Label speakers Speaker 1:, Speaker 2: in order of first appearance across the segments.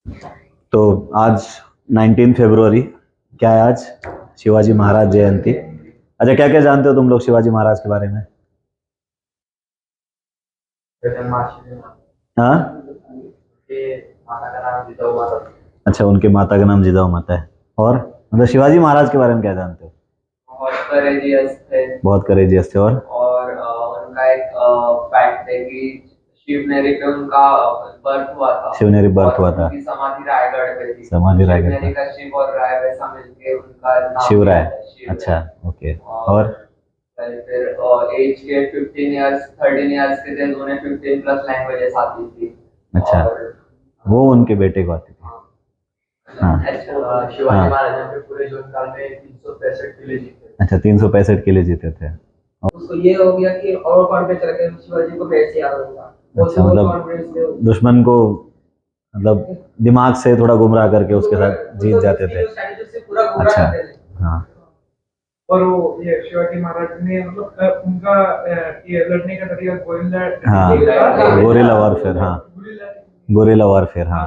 Speaker 1: तो आज 19 फरवरी, क्या है आज? शिवाजी महाराज जयंती। अच्छा, क्या क्या जानते हो तुम लोग शिवाजी महाराज के बारे में? हाँ। अच्छा, उनके माता का नाम जिजाऊ माता है। और मतलब शिवाजी महाराज के बारे में क्या जानते हो?
Speaker 2: बहुत करेजियस थे।
Speaker 1: बहुत करेजियस थे।
Speaker 2: और उनका एक फैक्ट है कि शिवनेरी पे उनका बर्थ हुआ था।
Speaker 1: शिवनेरी बर्थ हुआ था।
Speaker 2: उनकी समाधि रायगढ़ पे थी।
Speaker 1: समाधि रायगढ़
Speaker 2: शिवनेरी
Speaker 1: पे।
Speaker 2: का शिव और राय वैसा मिलके उनका नाम
Speaker 1: शिवराय।
Speaker 2: दिया था, शिवराय।
Speaker 1: अच्छा, ओके। और
Speaker 2: फिर एज के 15 इयर्स 13 इयर्स के थे, उन्हें 15 प्लस लैंग्वेजेस आती थी।
Speaker 1: अच्छा, वो उनके बेटे को आती थी। हाँ।
Speaker 2: शिवाजी महाराज ने पूरे जीवन काल में 365 किले जीते।
Speaker 1: अच्छा, 365 किले जीते थे।
Speaker 2: उसको ये हो गया कि और कॉन्फिडेंस चला गया, शिवाजी को कैसे याद होगा।
Speaker 1: अच्छा, मतलब दुश्मन को मतलब दिमाग से थोड़ा गुमराह करके उसके साथ जीत जाते थे। अच्छा। हाँ।
Speaker 2: और वो ये शिवाजी महाराज ने मतलब उनका ये लड़ने का तरीका गोरिल्ला।
Speaker 1: हाँ, गोरिल्ला वॉरफेयर। हाँ, गोरिल्ला वॉरफेयर। हाँ।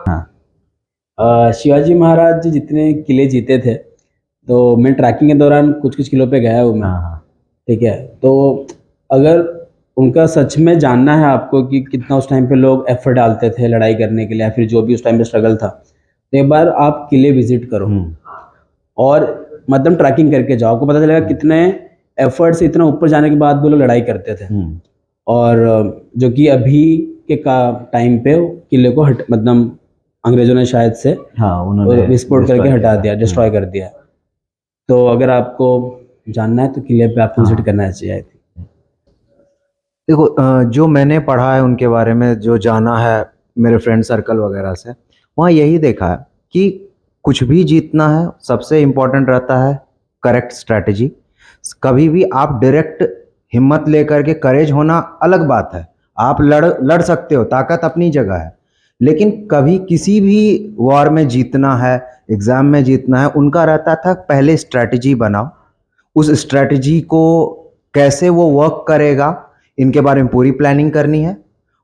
Speaker 1: हाँ।
Speaker 3: शिवाजी महाराज जी जितने किले जीते थे, तो मैं ट्रैकिंग के दौरान कुछ कुछ किलों पे गया हूँ मैं।
Speaker 1: हाँ।
Speaker 3: ठीक है, तो अगर उनका सच में जानना है आपको कि कितना उस टाइम पे लोग एफर्ट डालते थे लड़ाई करने के लिए, या फिर जो भी उस टाइम पे स्ट्रगल था, तो एक बार आप किले विजिट करो और मतलब ट्रैकिंग करके जाओ, आपको पता चलेगा कितने एफर्ट से इतना ऊपर जाने के बाद वो लोग लड़ाई करते थे। और जो कि अभी के का टाइम पे किले को मतलब अंग्रेजों ने शायद से
Speaker 1: हाँ, उन्होंने
Speaker 3: विस्फोट करके हटा दिया, डिस्ट्रॉय कर दिया। तो अगर आपको जानना है तो किले पे आपको विजिट करना चाहिए।
Speaker 4: देखो, जो मैंने पढ़ा है उनके बारे में, जो जाना है मेरे फ्रेंड सर्कल वगैरह से, वहाँ यही देखा है कि कुछ भी जीतना है सबसे इम्पोर्टेंट रहता है करेक्ट स्ट्रैटेजी। कभी भी आप डायरेक्ट हिम्मत लेकर के, करेज होना अलग बात है, आप लड़ सकते हो, ताकत अपनी जगह है, लेकिन कभी किसी भी वॉर में जीतना है, एग्ज़ाम में जीतना है, उनका रहता था पहले स्ट्रैटेजी बनाओ, उस स्ट्रैटेजी को कैसे वो वर्क करेगा इनके बारे में पूरी प्लानिंग करनी है,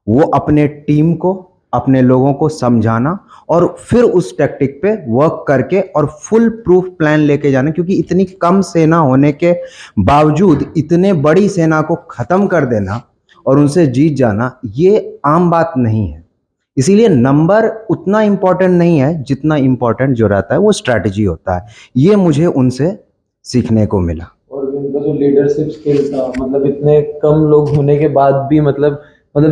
Speaker 4: वो अपने टीम को, अपने लोगों को समझाना और फिर उस टैक्टिक पे वर्क करके और फुल प्रूफ प्लान लेके जाना, क्योंकि इतनी कम सेना होने के बावजूद इतने बड़ी सेना को खत्म कर देना और उनसे जीत जाना, ये आम बात नहीं है। इसीलिए नंबर उतना इंपॉर्टेंट नहीं है जितना इंपॉर्टेंट जो रहता है वो स्ट्रैटेजी होता है। ये मुझे उनसे सीखने को मिला।
Speaker 5: और उनका जो लीडरशिप स्किल था, मतलब इतने कम लोग होने के बाद भी मतलब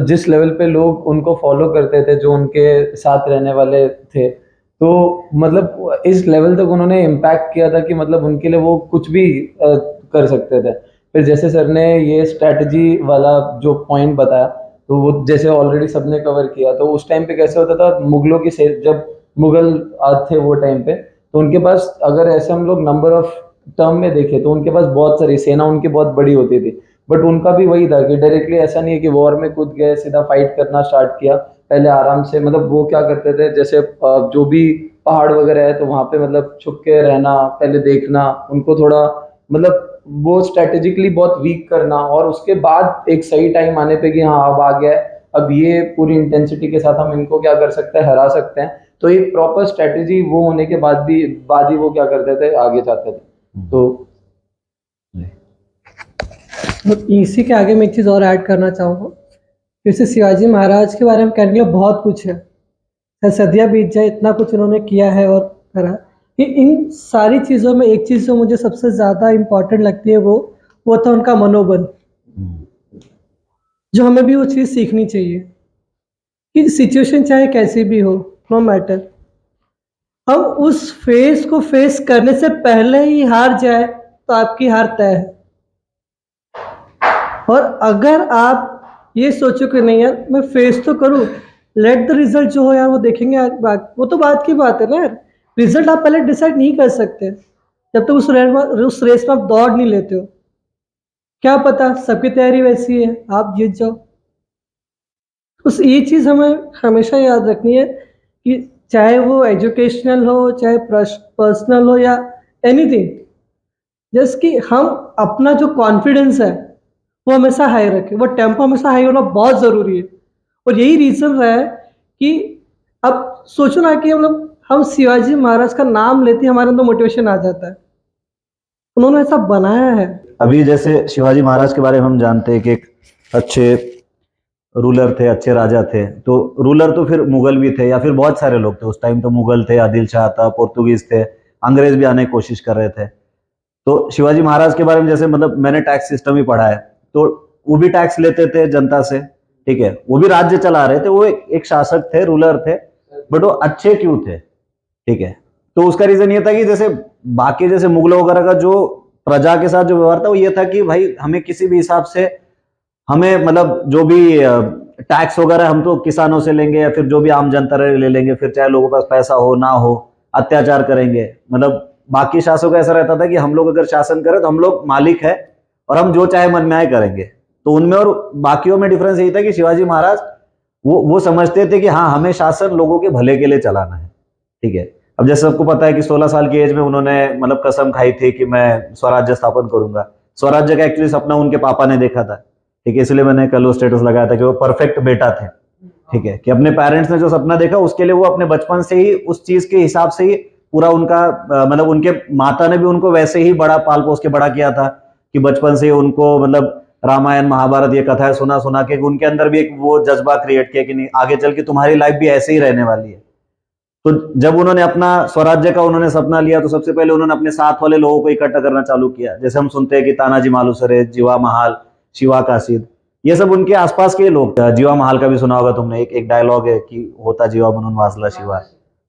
Speaker 5: जिस लेवल पे लोग उनको फॉलो करते थे, जो उनके साथ रहने वाले थे, तो मतलब इस लेवल तक उन्होंने इम्पैक्ट किया था कि मतलब उनके लिए वो कुछ भी कर सकते थे। फिर जैसे सर ने ये स्ट्रैटेजी वाला जो पॉइंट बताया, तो वो जैसे ऑलरेडी सबने कवर किया, तो उस टाइम पे कैसे होता था, मुगलों की जब मुगल थे वो टाइम पे, तो उनके पास अगर ऐसे हम लोग नंबर ऑफ टर्म में देखें तो उनके पास बहुत सारी सेना उनकी बहुत बड़ी होती थी, बट उनका भी वही था कि डायरेक्टली ऐसा नहीं है कि वॉर में कूद गए सीधा फाइट करना स्टार्ट किया। पहले आराम से मतलब वो क्या करते थे, जैसे जो भी पहाड़ वगैरह है तो वहां पे मतलब छुप के रहना, पहले देखना उनको थोड़ा, मतलब वो स्ट्रेटेजिकली बहुत वीक करना, और उसके बाद एक सही टाइम आने पे कि हाँ अब आ गया है, अब ये पूरी इंटेंसिटी के साथ हम इनको क्या कर सकते हैं, हरा सकते हैं। तो एक प्रॉपर स्ट्रेटेजी वो होने के बाद ही वो क्या करते थे, आगे जाते थे। तो
Speaker 6: इसी के आगे मैं एक चीज़ और ऐड करना चाहूँगा। जैसे शिवाजी महाराज के बारे में कहने के लिए बहुत कुछ है, सदियाँ बीत जाए इतना कुछ उन्होंने किया है और करा। कि इन सारी चीज़ों में एक चीज़ जो मुझे सबसे ज़्यादा इम्पॉर्टेंट लगती है वो था उनका मनोबल, जो हमें भी वो चीज़ सीखनी चाहिए कि सिचुएशन चाहे कैसी भी हो, नो मैटर, हम उस फेस को फेस करने से पहले ही हार जाए तो आपकी हार तय है। और अगर आप ये सोचो कि नहीं यार मैं फेस तो करूँ, लेट द रिजल्ट जो हो यार वो देखेंगे, बात वो तो बात की बात है ना यार। रिजल्ट आप पहले डिसाइड नहीं कर सकते जब तक उस रेस में आप दौड़ नहीं लेते हो। क्या पता सबकी तैयारी वैसी है, आप जीत जाओ। उस ये चीज़ हमें हमेशा याद रखनी है कि चाहे वो एजुकेशनल हो, चाहे पर्सनल हो या एनीथिंग, जस्ट कि हम अपना जो कॉन्फिडेंस है वो हमेशा हाई रखें, वो टेम्पो हमेशा हाई होना बहुत ज़रूरी है। और यही रीज़न रहा है कि अब सोचो ना कि मतलब हम शिवाजी महाराज का नाम लेते ही हमारे अंदर मोटिवेशन आ जाता है, उन्होंने ऐसा बनाया है।
Speaker 1: अभी जैसे शिवाजी महाराज के बारे में हम जानते हैं कि एक अच्छे रूलर थे, अच्छे राजा थे। तो रूलर तो फिर मुगल भी थे या फिर बहुत सारे लोग थे उस टाइम। तो मुगल थे, आदिल शाह था, पोर्तुगीज थे, अंग्रेज भी आने की कोशिश कर रहे थे। तो शिवाजी महाराज के बारे में जैसे मतलब मैंने टैक्स सिस्टम ही पढ़ा है, तो वो भी टैक्स लेते थे जनता से, ठीक है, वो भी राज्य चला रहे थे, वो एक शासक थे, रूलर थे, बट वो अच्छे क्यों थे, ठीक है। तो उसका रीजन ये था कि जैसे बाकी जैसे मुगलों वगैरह का जो प्रजा के साथ जो व्यवहार था वो ये था कि भाई हमें किसी भी हिसाब से हमें मतलब जो भी टैक्स वगैरह हम तो किसानों से लेंगे या फिर जो भी आम जनता ले लेंगे, फिर चाहे लोगों के पास पैसा हो ना हो, अत्याचार करेंगे। मतलब बाकी शासकों का ऐसा रहता था कि हम लोग अगर शासन करें तो हम लोग मालिक है और हम जो चाहे मन में आए करेंगे। तो उनमें और बाकियों में डिफरेंस यही था कि शिवाजी महाराज वो समझते थे कि हाँ हमें शासन लोगों के भले के लिए चलाना है, ठीक है। अब जैसे सबको पता है कि 16 साल की एज में उन्होंने मतलब कसम खाई थी कि मैं स्वराज्य स्थापन करूंगा। स्वराज्य का एक्चुअली सपना उनके पापा ने देखा था, ठीक है, इसलिए मैंने कल वो स्टेटस लगाया था कि वो परफेक्ट बेटा थे, ठीक है, कि अपने पेरेंट्स ने जो सपना देखा उसके लिए वो अपने बचपन से ही उस चीज के हिसाब से ही पूरा उनका मतलब उनके माता ने भी उनको वैसे ही बड़ा पाल पोस के बड़ा किया था कि बचपन से उनको मतलब रामायण महाभारत ये कथाएं सुना सुना के उनके अंदर भी एक वो जज्बा क्रिएट किया कि नहीं आगे चल के तुम्हारी लाइफ भी ऐसे ही रहने वाली है। तो जब उन्होंने अपना स्वराज्य का उन्होंने सपना लिया तो सबसे पहले उन्होंने अपने साथ वाले लोगों को इकट्ठा करना चालू किया। जैसे हम सुनते हैं कि तानाजी मालुसरे, जीवा महाल, शिवा कासिद, ये सब उनके आसपास के लोग थे। जीवा महाल का भी सुना होगा तुमने, एक डायलॉग है कि होता जीवा म्हणून वाजला शिवा,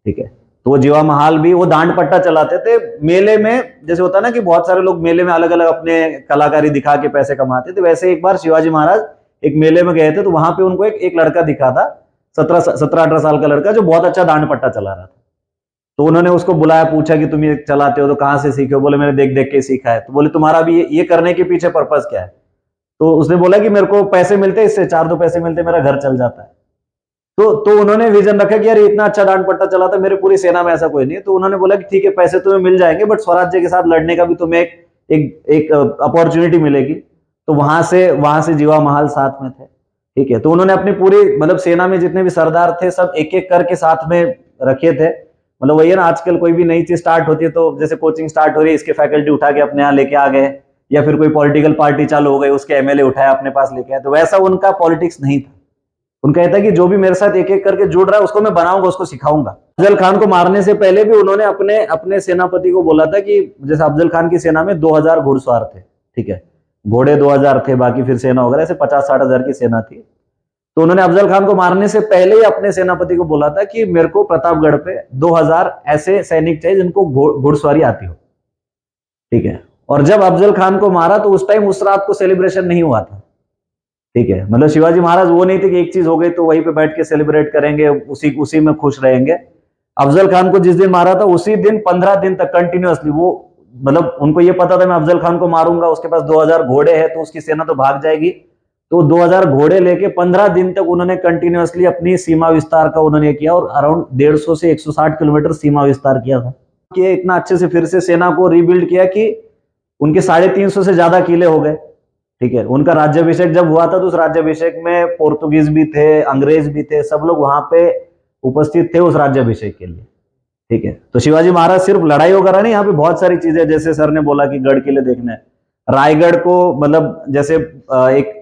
Speaker 1: ठीक है। तो वो जीवा महाल भी वो दांड पट्टा चलाते थे मेले में। जैसे होता ना कि बहुत सारे लोग मेले में अलग अलग अपने कलाकारी दिखा के पैसे कमाते थे, वैसे एक बार शिवाजी महाराज एक मेले में गए थे तो वहां पे उनको एक लड़का दिखा था, 17-18 साल का लड़का जो बहुत अच्छा दांड पट्टा चला रहा था। तो उन्होंने उसको बुलाया, पूछा कि तुम ये चलाते हो तो कहाँ से सीखे हो? बोले मैंने देख देख के सीखा है। तो बोले तुम्हारा भी ये करने के पीछे पर्पस क्या है? तो उसने बोला कि मेरे को पैसे मिलते हैं, इससे 4-2 पैसे मिलते मेरा घर चल जाता है। तो उन्होंने विजन रखा कि यार इतना अच्छा दांड पट्टा चला था, मेरे पूरी सेना में ऐसा कोई नहीं है। तो उन्होंने बोला कि ठीक है पैसे तुम्हें मिल जाएंगे बट स्वराज्य के साथ लड़ने का भी तुम्हें एक अपॉर्चुनिटी मिलेगी। तो वहां से जीवा महाल साथ में थे, ठीक है। तो उन्होंने अपनी पूरी मतलब सेना में जितने भी सरदार थे सब एक एक करके साथ में रखे थे। मतलब वही है ना, आजकल कोई भी नई चीज स्टार्ट होती है तो जैसे कोचिंग स्टार्ट हो रही है, इसके फैकल्टी उठा के अपने यहाँ लेके आ गए, या फिर कोई पॉलिटिकल पार्टी चालू हो गई उसके एमएलए उठाया अपने पास लेके आए। तो वैसा उनका पॉलिटिक्स नहीं था। उनका ये था कि जो भी मेरे साथ एक एक करके जुड़ रहा है उसको मैं बनाऊंगा, उसको सिखाऊंगा। अफजल खान को मारने से पहले भी उन्होंने अपने सेनापति को बोला था कि जैसे अफजल खान की सेना में 2000 घुड़सवार थे, ठीक है, घोड़े 2000 थे, बाकी फिर सेना वगैरह ऐसे 50-60 हजार की सेना थी। तो उन्होंने अफजल खान को मारने से पहले ही अपने सेनापति को बोला था कि मेरे को प्रतापगढ़ पे 2000 ऐसे सैनिक चाहिए जिनको घुड़सवारी आती हो, ठीक है। और जब अफजल खान को मारा तो उस टाइम उस रात को सेलिब्रेशन नहीं हुआ था, ठीक है। मतलब शिवाजी महाराज वो नहीं थे कि एक चीज हो गई तो वहीं पे बैठ के सेलिब्रेट करेंगे, उसी में खुश रहेंगे। अफजल खान को जिस दिन मारा था उसी दिन 15 दिन तक कंटिन्यूअसली वो मतलब उनको ये पता था मैं अफजल खान को मारूंगा, उसके पास 2000 घोड़े हैं तो उसकी सेना तो भाग जाएगी। तो 2000 घोड़े लेके 15 दिन तक उन्होंने कंटिन्यूअसली अपनी सीमा विस्तार का उन्होंने किया और अराउंड 150 से 160 किलोमीटर सीमा विस्तार किया था। कि इतना अच्छे से फिर से सेना को रीबिल्ड किया कि उनके 350 से ज्यादा किले हो गए, ठीक है। उनका राज्याभिषेक जब हुआ था तो उस राज्याभिषेक में पोर्तुगीज भी थे, अंग्रेज भी थे, सब लोग वहां पे उपस्थित थे उस राज्याभिषेक के लिए, ठीक है। तो शिवाजी महाराज सिर्फ लड़ाई वगैरह नहीं, यहाँ पे बहुत सारी चीजें, जैसे सर ने बोला कि गढ़ किले देखने हैं, रायगढ़ को मतलब जैसे एक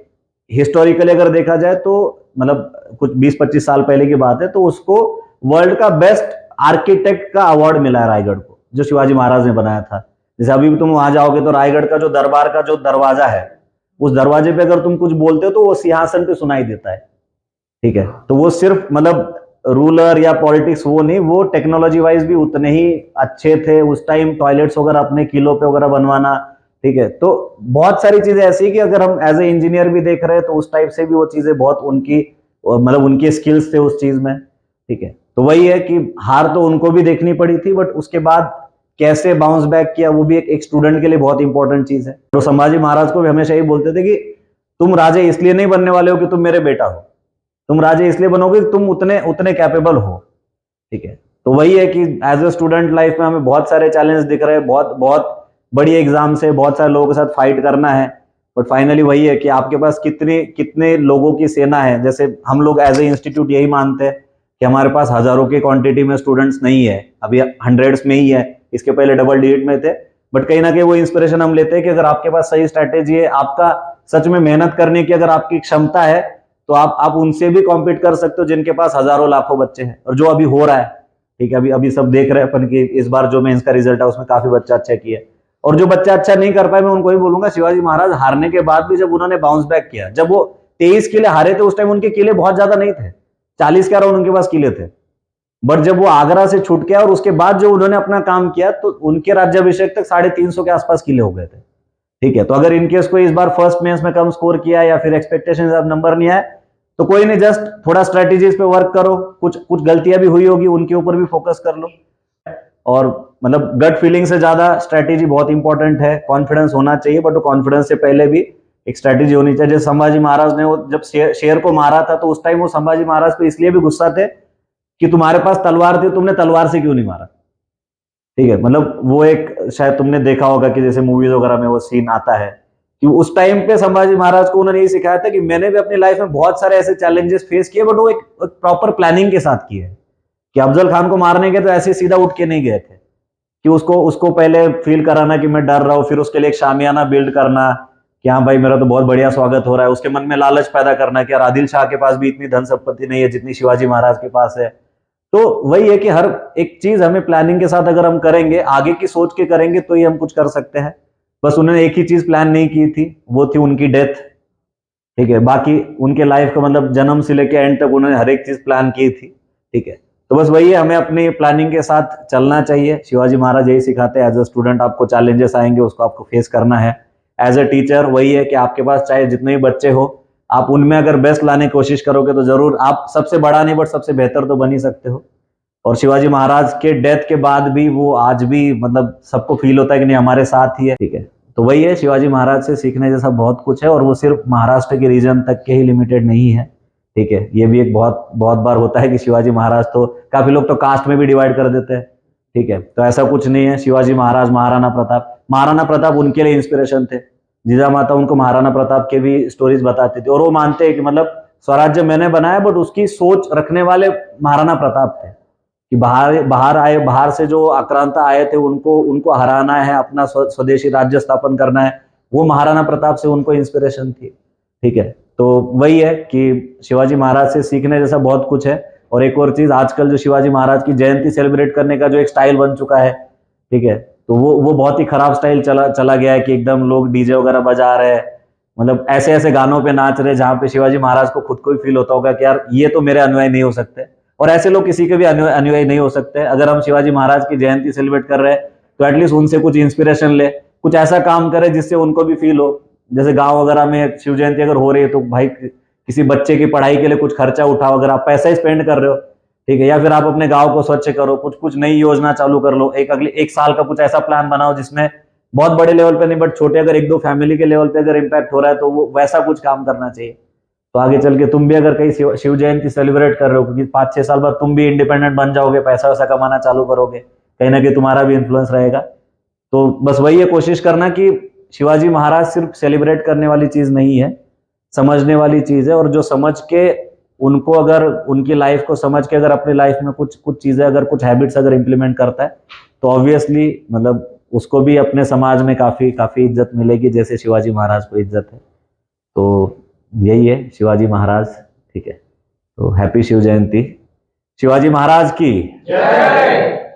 Speaker 1: हिस्टोरिकली अगर देखा जाए तो मतलब कुछ 20-25 साल पहले की बात है, तो उसको वर्ल्ड का बेस्ट आर्किटेक्ट का अवार्ड मिला है रायगढ़ को, जो शिवाजी महाराज ने बनाया था। जैसे अभी भी तुम वहां जाओगे तो रायगढ़ का जो दरबार का जो दरवाजा है, उस दरवाजे पे अगर तुम कुछ बोलते हो तो वो सिंहासन पे सुनाई देता है, ठीक है। तो वो सिर्फ मतलब रूलर या पॉलिटिक्स वो नहीं, वो टेक्नोलॉजी वाइज भी उतने ही अच्छे थे उस टाइम। टॉयलेट्स वगैरह अपने किलों पे वगैरह बनवाना, ठीक है। तो बहुत सारी चीजें ऐसी कि अगर हम एज ए इंजीनियर भी देख रहे हैं तो उस टाइप से भी वो चीजें बहुत उनकी मतलब उनके स्किल्स थे उस चीज में, ठीक है। तो वही है कि हार तो उनको भी देखनी पड़ी थी बट उसके बाद कैसे बाउंस बैक किया वो भी एक स्टूडेंट के लिए बहुत इंपॉर्टेंट चीज है। तो संभाजी महाराज को भी हमेशा ही बोलते थे कि तुम राजे इसलिए नहीं बनने वाले हो कि तुम मेरे बेटा हो, तुम राजे इसलिए बनोगे कि तुम उतने कैपेबल हो, ठीक है। तो वही है कि एज ए स्टूडेंट लाइफ में हमें बहुत सारे चैलेंज दिख रहे हैं, बहुत बड़ी एग्जाम से बहुत सारे लोगों के साथ फाइट करना है, बट फाइनली वही है कि आपके पास कितने लोगों की सेना है। जैसे हम लोग एज ए इंस्टीट्यूट यही मानते हैं कि कि हमारे पास हजारों की क्वांटिटी में स्टूडेंट्स नहीं है, अभी हंड्रेड्स में ही है, इसके पहले डबल डिजिट में थे, बट कहीं ना कहीं वो इंस्पिरेशन हम लेते हैं कि अगर आपके पास सही स्ट्रैटेजी है, आपका सच में मेहनत करने की अगर आपकी क्षमता है, तो आप उनसे भी कॉम्पीट कर सकते हो जिनके पास हजारों लाखों बच्चे हैं, और जो अभी हो रहा है। ठीक है, अभी अभी सब देख रहे हैं अपन कि इस बार जो मेंस का रिजल्ट है उसमें काफी बच्चा अच्छा किया, और जो बच्चा अच्छा नहीं कर पाए मैं उनको ही बोलूंगा, शिवाजी महाराज हारने के बाद भी जब उन्होंने बाउंस बैक किया, जब वो 23 किले हारे थे उस टाइम उनके किले बहुत ज्यादा नहीं थे, 40 के अराउंड उनके पास किले थे, बट जब वो आगरा से छूट गया और उसके बाद जो उन्होंने अपना काम किया तो उनके राज्याभिषेक तक 350 के आसपास किले हो गए थे। ठीक है, तो अगर इनकेस कोई इस बार फर्स्ट मेंस में कम स्कोर किया या फिर एक्सपेक्टेशन नंबर नहीं आया तो कोई नहीं, जस्ट थोड़ा स्ट्रेटेजीज पे वर्क करो, कुछ गलतियां भी हुई होगी उनके ऊपर भी फोकस कर लो, और मतलब गट फीलिंग से ज्यादा स्ट्रेटेजी बहुत इंपॉर्टेंट है। कॉन्फिडेंस होना चाहिए, बट वो कॉन्फिडेंस से पहले भी एक स्ट्रेटेजी होनी चाहिए। जैसे संभाजी महाराज ने वो जब शेर को मारा था तो उस टाइम वो संभाजी महाराज पे इसलिए भी गुस्सा थे कि तुम्हारे पास तलवार थी, तुमने तलवार से क्यों नहीं मारा। ठीक है, मतलब वो एक शायद तुमने देखा होगा कि जैसे मूवीज वगैरह में वो सीन आता है कि उस टाइम पे संभाजी महाराज को उन्होंने ये सिखाया था कि मैंने भी अपनी लाइफ में बहुत सारे ऐसे चैलेंजेस फेस किए, बट वो एक प्रॉपर प्लानिंग के साथ किए, कि अफजल खान को मारने के तो ऐसे सीधा उठ के नहीं गए थे, कि उसको पहले फील कराना कि मैं डर रहा हूं, फिर उसके लिए एक शामियाना बिल्ड करना कि हाँ भाई मेरा तो बहुत बढ़िया स्वागत हो रहा है, उसके मन में लालच पैदा करना कि यार आदिल शाह के पास भी इतनी धन संपत्ति नहीं है जितनी शिवाजी महाराज के पास है। तो वही है कि हर एक चीज हमें प्लानिंग के साथ अगर हम करेंगे, आगे की सोच के करेंगे तो ही हम कुछ कर सकते हैं। बस उन्होंने एक ही चीज प्लान नहीं की थी, वो थी उनकी डेथ। ठीक है, बाकी उनके लाइफ का मतलब जन्म से लेकर एंड तक उन्होंने हर एक चीज प्लान की थी। ठीक है, तो बस वही है, हमें अपनी प्लानिंग के साथ चलना चाहिए। शिवाजी महाराज यही सिखाते हैं, एज अ स्टूडेंट आपको चैलेंजेस आएंगे उसको आपको फेस करना है। एज अ टीचर वही है कि आपके पास चाहे जितने भी बच्चे हो, आप उनमें अगर बेस्ट लाने की कोशिश करोगे तो जरूर आप सबसे बड़ा नहीं बट सबसे बेहतर तो बन ही सकते हो। और शिवाजी महाराज के डेथ के बाद भी वो आज भी मतलब सबको फील होता है कि नहीं हमारे साथ ही है। ठीक है, तो वही है, शिवाजी महाराज से सीखने जैसा बहुत कुछ है, और वो सिर्फ महाराष्ट्र के रीजन तक के ही लिमिटेड नहीं है। ठीक है, ये भी एक बहुत बहुत बार होता है कि शिवाजी महाराज, तो काफी लोग तो कास्ट में भी डिवाइड कर देते हैं। ठीक है, तो ऐसा कुछ नहीं है। शिवाजी महाराज, महाराणा प्रताप उनके लिए इंस्पिरेशन थे। जिजामाता उनको महाराणा प्रताप के भी स्टोरीज बताती थी, और वो मानते हैं कि मतलब स्वराज्य मैंने बनाया बट उसकी सोच रखने वाले महाराणा प्रताप थे, कि बाहर से जो आक्रांता आए थे उनको हराना है, अपना स्वदेशी राज्य स्थापन करना है, वो महाराणा प्रताप से उनको इंस्पिरेशन थी। ठीक है, तो वही है कि शिवाजी महाराज से सीखने जैसा बहुत कुछ है। और एक और चीज, आजकल जो शिवाजी महाराज की जयंती सेलिब्रेट करने का जो एक स्टाइल बन चुका है, ठीक है, तो वो बहुत ही खराब स्टाइल चला गया है कि एकदम लोग डीजे वगैरह बजा रहे हैं, मतलब ऐसे ऐसे गानों पे नाच रहे जहां पे शिवाजी महाराज को खुद को भी फील होता होगा कि यार ये तो मेरे अनुयायी नहीं हो सकते, और ऐसे लोग किसी के भी अनुयायी नहीं हो सकते। अगर हम शिवाजी महाराज की जयंती सेलिब्रेट कर रहे हैं तो एटलीस्ट उनसे कुछ इंस्पिरेशन ले, कुछ ऐसा काम करे जिससे उनको भी फील हो। जैसे गांव वगैरह में शिव जयंती अगर हो रही है तो भाई किसी बच्चे की पढ़ाई के लिए कुछ खर्चा उठाओ, अगर आप पैसा ही स्पेंड कर रहे हो। ठीक है, या फिर आप अपने गांव को स्वच्छ करो, कुछ नई योजना चालू कर लो, अगले एक साल का कुछ ऐसा प्लान बनाओ जिसमें बहुत बड़े लेवल पे नहीं बट छोटे अगर एक दो फैमिली के लेवल पे अगर इम्पैक्ट हो रहा है तो वो वैसा कुछ काम करना चाहिए। तो आगे चल के तुम भी अगर कहीं शिव जयंती सेलिब्रेट कर रहे हो, क्योंकि 5-6 साल बाद तुम भी इंडिपेंडेंट बन जाओगे, पैसा वैसा कमाना चालू करोगे, कहीं ना कहीं तुम्हारा भी इन्फ्लुएंस रहेगा। तो बस वही है, कोशिश करना कि शिवाजी महाराज सिर्फ सेलिब्रेट करने वाली चीज नहीं है, समझने वाली चीज है। और जो समझ के उनको अगर उनकी लाइफ को समझ के अगर अपनी लाइफ में कुछ चीजें अगर कुछ हैबिट्स अगर इंप्लीमेंट करता है तो ऑब्वियसली मतलब उसको भी अपने समाज में काफी काफी इज्जत मिलेगी, जैसे शिवाजी महाराज को इज्जत है। तो यही है शिवाजी महाराज। ठीक है, तो हैप्पी शिव जयंती, शिवाजी महाराज की जय।